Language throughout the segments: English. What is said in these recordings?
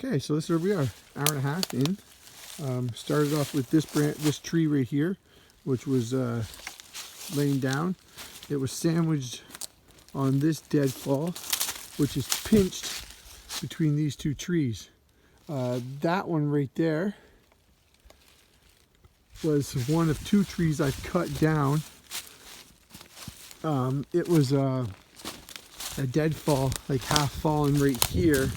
Okay, so this is where we are, hour and a half in. Started off with this tree right here, which was laying down. It was sandwiched on this deadfall, which is pinched between these two trees. That one right there was one of two trees I cut down. It was a deadfall, like half fallen right here.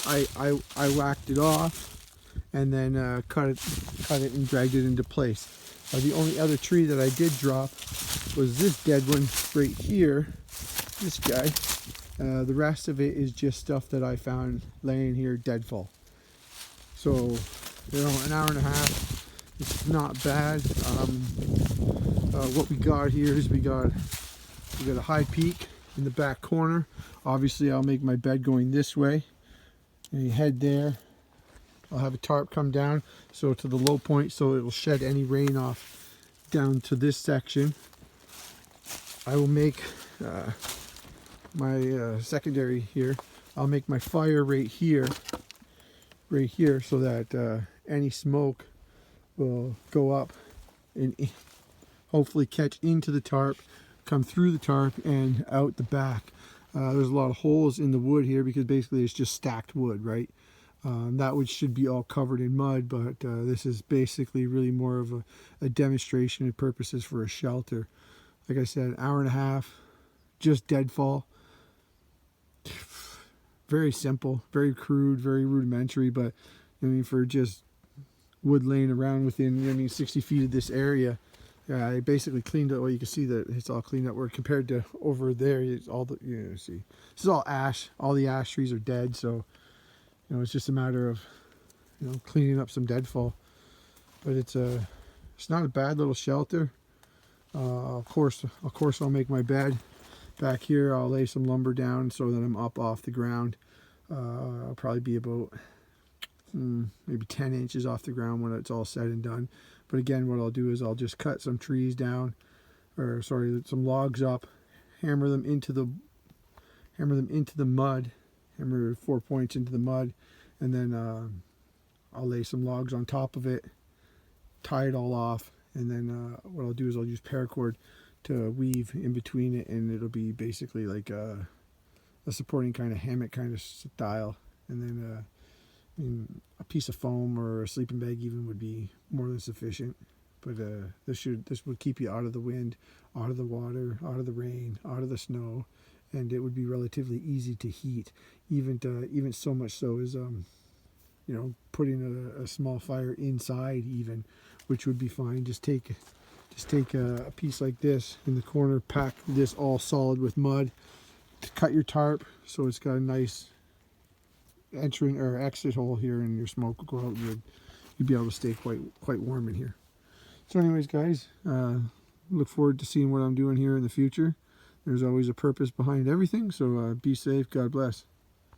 I whacked it off and then cut it and dragged it into place. The only other tree that I did drop was this dead one right here, this guy. The rest of it is just stuff that I found laying here deadfall. So, you know, an hour and a half, it's not bad. What we got here is we got a high peak in the back corner. Obviously I'll make my bed going this way, and you head there. I'll have a tarp come down so to the low point, so it will shed any rain off down to this section. I will make my secondary here. I'll make my fire right here, so that any smoke will go up and hopefully catch into the tarp, come through the tarp and out the back. There's a lot of holes in the wood here because basically it's just stacked wood, right? That wood should be all covered in mud, but this is basically really more of a demonstration of purposes for a shelter. Like I said, an hour and a half, just deadfall. Very simple, very crude, very rudimentary, but I mean, for just wood laying around within 60 feet of this area, I basically cleaned it. Well, you can see that it's all cleaned up. Where compared to over there, it's all the, see, this is all ash. All the ash trees are dead, so it's just a matter of cleaning up some deadfall. But it's not a bad little shelter. Of course I'll make my bed back here. I'll lay some lumber down so that I'm up off the ground. I'll probably be about maybe 10 inches off the ground when it's all said and done. But again, what I'll do is I'll just cut some trees down, or sorry, some logs up, hammer them into the mud, hammer 4 points into the mud, and then I'll lay some logs on top of it, tie it all off, and then what I'll do is I'll use paracord to weave in between it, and it'll be basically like a supporting kind of hammock kind of style. And then a piece of foam or a sleeping bag even would be more than sufficient. But this would keep you out of the wind, out of the water, out of the rain, out of the snow, and it would be relatively easy to heat. Even so much so as putting a small fire inside even, which would be fine. Just take a piece like this in the corner, pack this all solid with mud, cut your tarp so it's got a nice entering or exit hole here, and your smoke will go out. You'd be able to stay quite warm in here. So anyways, guys, look forward to seeing what I'm doing here in the future. There's always a purpose behind everything, so be safe. God bless.